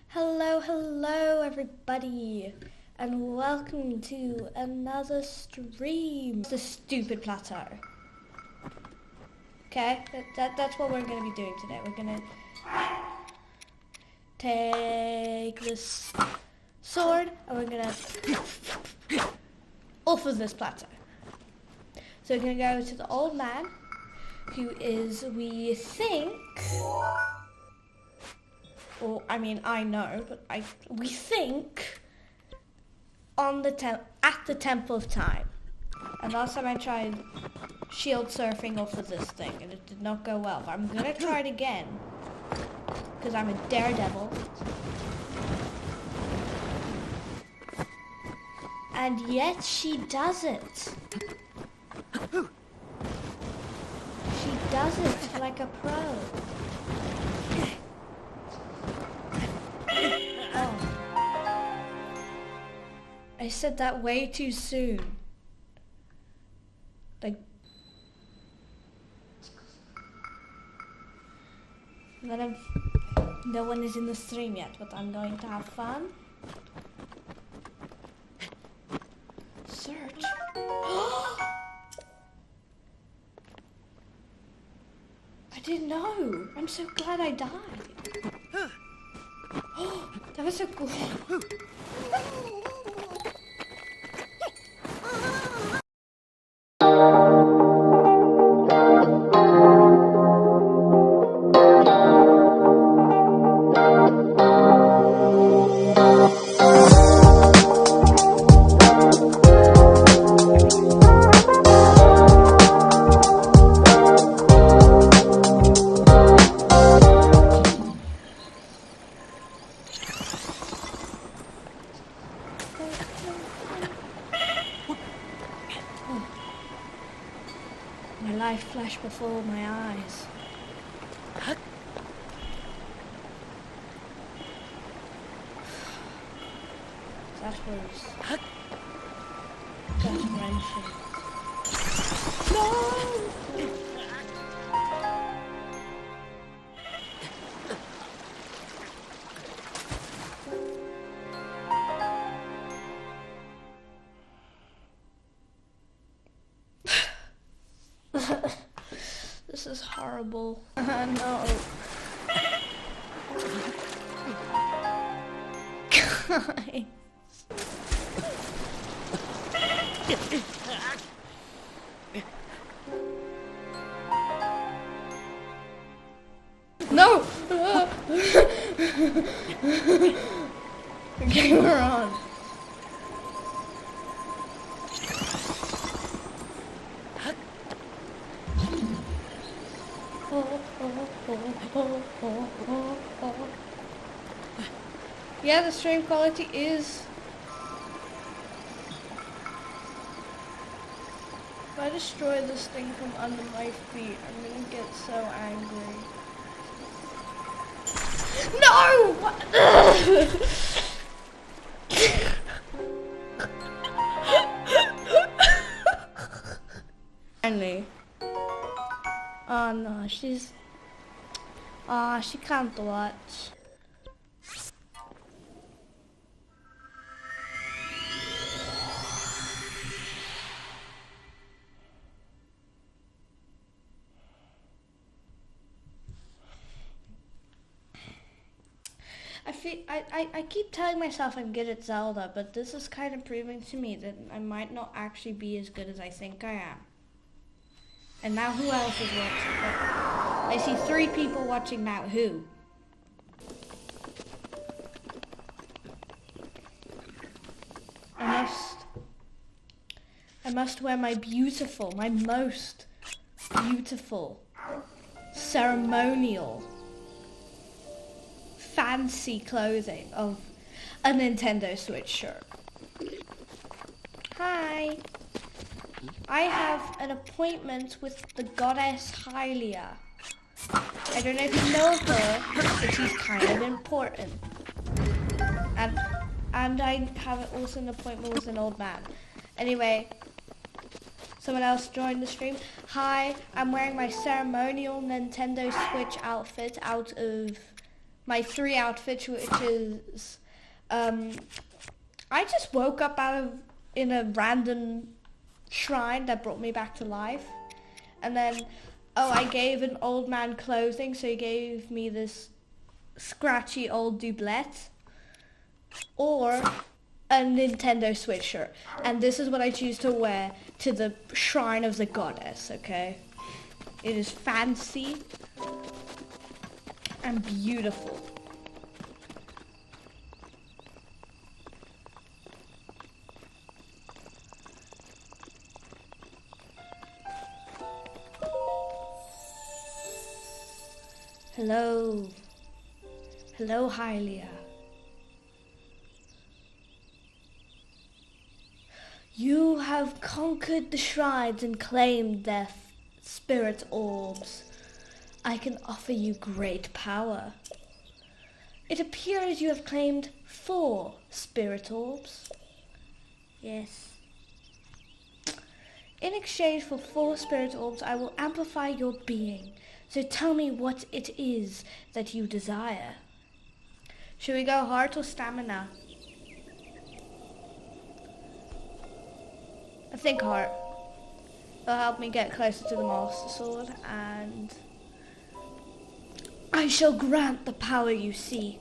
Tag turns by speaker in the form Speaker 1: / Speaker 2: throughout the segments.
Speaker 1: Hello everybody, and welcome to another stream. The stupid plateau. Okay, that's what we're going to be doing today. We're going to take this sword and we're going to off of this plateau. So we're going to go to the old man, who is, we think, or I mean I know, but we think on the at the Temple of Time. And last time I tried shield surfing off of this thing and it did not go well. But I'm gonna try it again because I'm a daredevil. And yet she does it. She does it like a pro. Oh. I said that way too soon. Like, no one is in the stream yet, but I'm going to have fun. Search. I didn't know. I'm so glad I died. Oh, that was so cool. My life flashed before my eyes. That was gut-wrenching. No! This is horrible. No. Guys. No! Okay, we're on. Yeah, the stream quality is. If I destroy this thing from under my feet, I'm gonna get so angry. No! Finally. Oh no, she's. Ah, she can't watch. I keep telling myself I'm good at Zelda, but this is kind of proving to me that I might not actually be as good as I think I am. And now who else is watching? Oh, I see 3 people watching now. Who? I must wear my most beautiful, ceremonial, fancy clothing of a Nintendo Switch shirt. Hi. I have an appointment with the goddess Hylia. I don't know if you know of her, but she's kind of important. And I have also an appointment with an old man. Anyway, someone else joined the stream. Hi, I'm wearing my ceremonial Nintendo Switch outfit out of my 3 outfits, which is, I just woke up in a random shrine that brought me back to life. And then, I gave an old man clothing, so he gave me this scratchy old doublet. Or a Nintendo Switch shirt. And this is what I choose to wear to the Shrine of the Goddess, okay? It is fancy and beautiful. Hello. Hello, Hylia. You have conquered the shrines and claimed their spirit orbs. I can offer you great power. It appears you have claimed 4 spirit orbs. Yes. In exchange for 4 spirit orbs, I will amplify your being. So tell me what it is that you desire. Should we go heart or stamina? I think heart. It'll help me get closer to the Master Sword, and I shall grant the power you seek.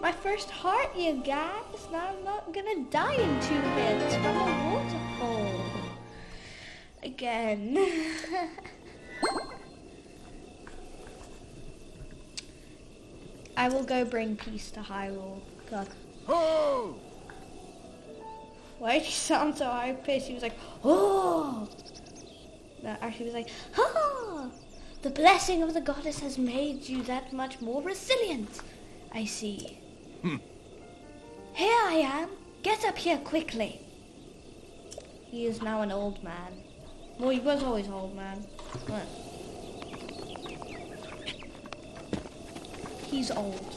Speaker 1: My first heart, you guys. Now I'm not gonna die in 2 hits from a waterfall. Again. I will go bring peace to Hyrule. God.
Speaker 2: Oh!
Speaker 1: Why did he sound so high pitched? He was like, oh! No, actually he was like, oh! The blessing of the goddess has made you that much more resilient. I see. Here I am. Get up here quickly. He is now an old man. Well, he was always an old man. What? He's old.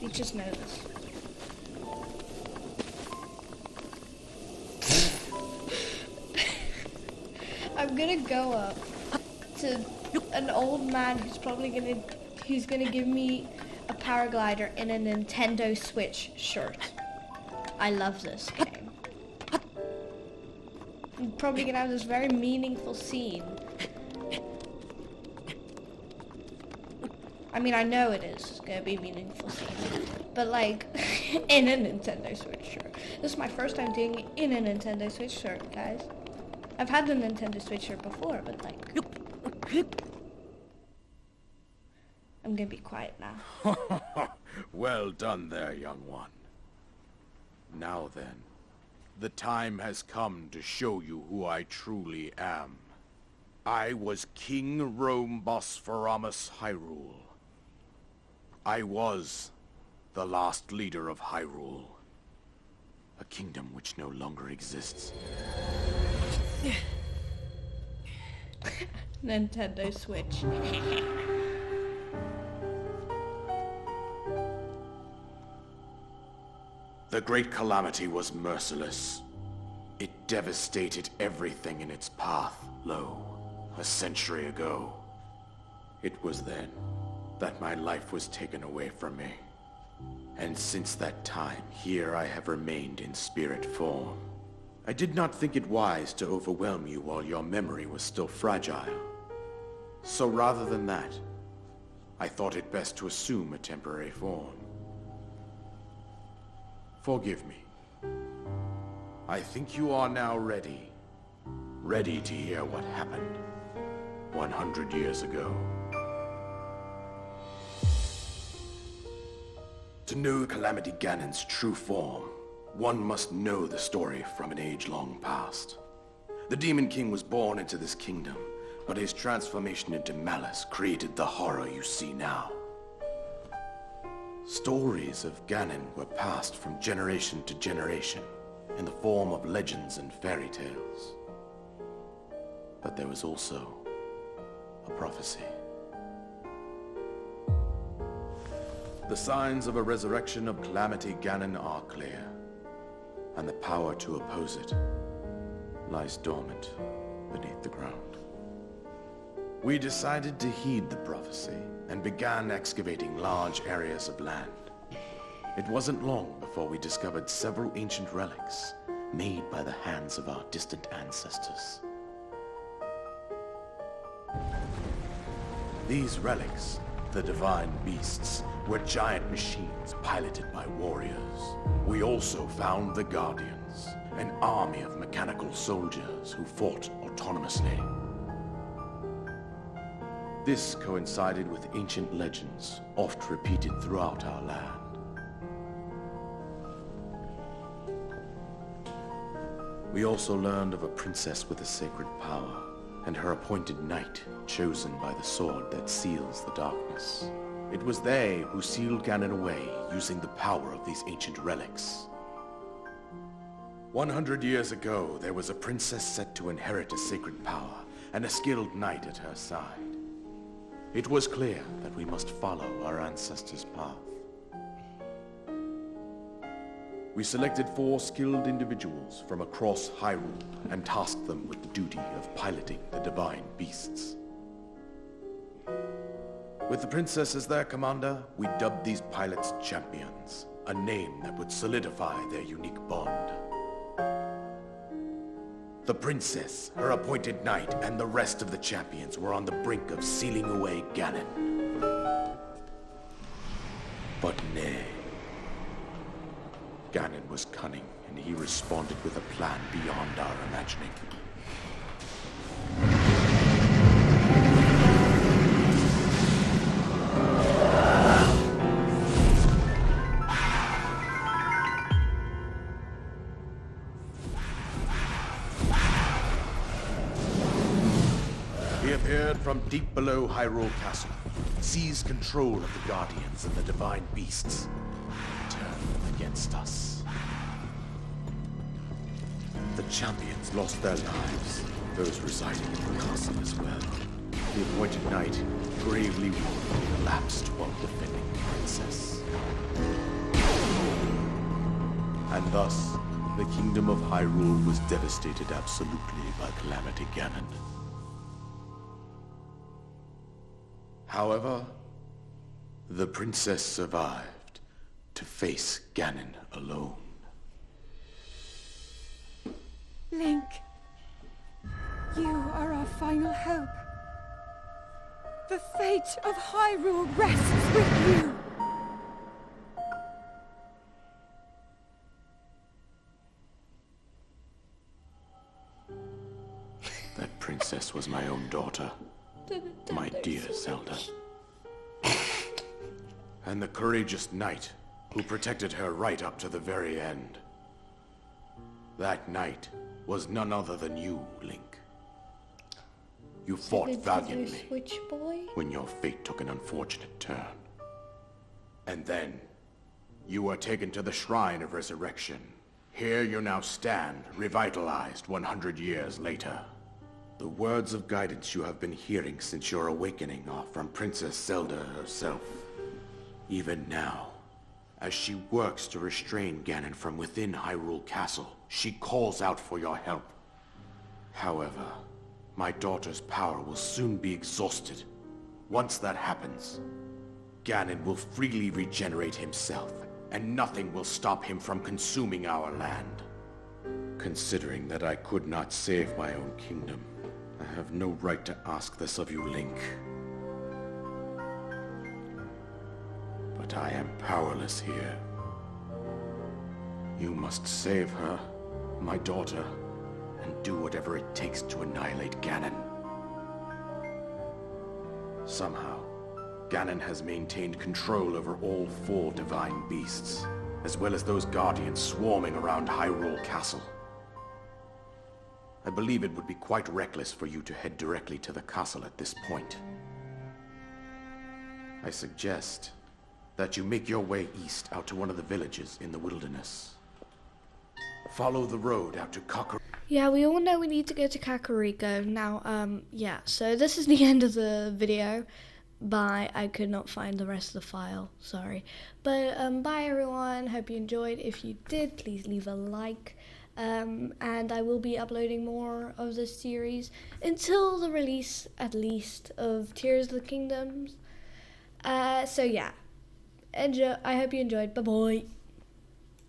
Speaker 1: You just know this. I'm gonna go up to an old man who's gonna give me a paraglider in a Nintendo Switch shirt. I love this game. I'm probably gonna have this very meaningful scene. I mean, I know it is. It's gonna be a meaningful scene. But like, in a Nintendo Switch shirt. This is my first time doing it in a Nintendo Switch shirt, guys. I've had the Nintendo Switch shirt before, but like... I'm gonna be quiet now.
Speaker 2: Well done there, young one. Now then, the time has come to show you who I truly am. I was King Rome Bosphoramos Hyrule. I was the last leader of Hyrule, a kingdom which no longer exists.
Speaker 1: Nintendo Switch.
Speaker 2: The Great Calamity was merciless. It devastated everything in its path, lo, a century ago. It was then that my life was taken away from me. And since that time, here I have remained in spirit form. I did not think it wise to overwhelm you while your memory was still fragile. So rather than that, I thought it best to assume a temporary form. Forgive me. I think you are now ready. Ready to hear what happened 100 years ago. To know Calamity Ganon's true form, one must know the story from an age long past. The Demon King was born into this kingdom, but his transformation into malice created the horror you see now. Stories of Ganon were passed from generation to generation in the form of legends and fairy tales. But there was also a prophecy. The signs of a resurrection of Calamity Ganon are clear, and the power to oppose it lies dormant beneath the ground. We decided to heed the prophecy and began excavating large areas of land. It wasn't long before we discovered several ancient relics made by the hands of our distant ancestors. These relics, the divine beasts, were giant machines piloted by warriors. We also found the Guardians, an army of mechanical soldiers who fought autonomously. This coincided with ancient legends, oft repeated throughout our land. We also learned of a princess with a sacred power, and her appointed knight, chosen by the sword that seals the darkness. It was they who sealed Ganon away using the power of these ancient relics. 100 years ago, there was a princess set to inherit a sacred power, and a skilled knight at her side. It was clear that we must follow our ancestors' path. We selected 4 skilled individuals from across Hyrule and tasked them with the duty of piloting the divine beasts. With the princess as their commander, we dubbed these pilots champions, a name that would solidify their unique bond. The princess, her appointed knight, and the rest of the champions were on the brink of sealing away Ganon. But nay. Ganon was cunning, and he responded with a plan beyond our imagining. He appeared from deep below Hyrule Castle, seized control of the Guardians and the divine beasts, and turned them against us. The champions lost their lives, those residing in the castle as well. The appointed knight, gravely wounded, collapsed while defending the princess. And thus, the kingdom of Hyrule was devastated absolutely by Calamity Ganon. However, the princess survived to face Ganon alone.
Speaker 3: Link, you are our final hope. The fate of Hyrule rests with you.
Speaker 2: That princess was my own daughter, my dear Zelda. And the courageous knight who protected her right up to the very end. That knight was none other than you, Link. You fought valiantly when your fate took an unfortunate turn. And then, you were taken to the Shrine of Resurrection. Here you now stand, revitalized 100 years later. The words of guidance you have been hearing since your awakening are from Princess Zelda herself. Even now, as she works to restrain Ganon from within Hyrule Castle, she calls out for your help. However, my daughter's power will soon be exhausted. Once that happens, Ganon will freely regenerate himself, and nothing will stop him from consuming our land. Considering that I could not save my own kingdom, I have no right to ask this of you, Link. But I am powerless here. You must save her, my daughter, and do whatever it takes to annihilate Ganon. Somehow, Ganon has maintained control over all 4 divine beasts, as well as those guardians swarming around Hyrule Castle. I believe it would be quite reckless for you to head directly to the castle at this point. I suggest that you make your way east out to one of the villages in the wilderness. Follow the road out to Kakariko.
Speaker 1: Yeah, we all know we need to go to Kakariko. Now, yeah, so this is the end of the video. Bye. I could not find the rest of the file, sorry. But, bye everyone, hope you enjoyed. If you did, please leave a like. and I will be uploading more of this series until the release, at least, of Tears of the Kingdoms. So yeah, enjoy. I hope you enjoyed. Bye bye.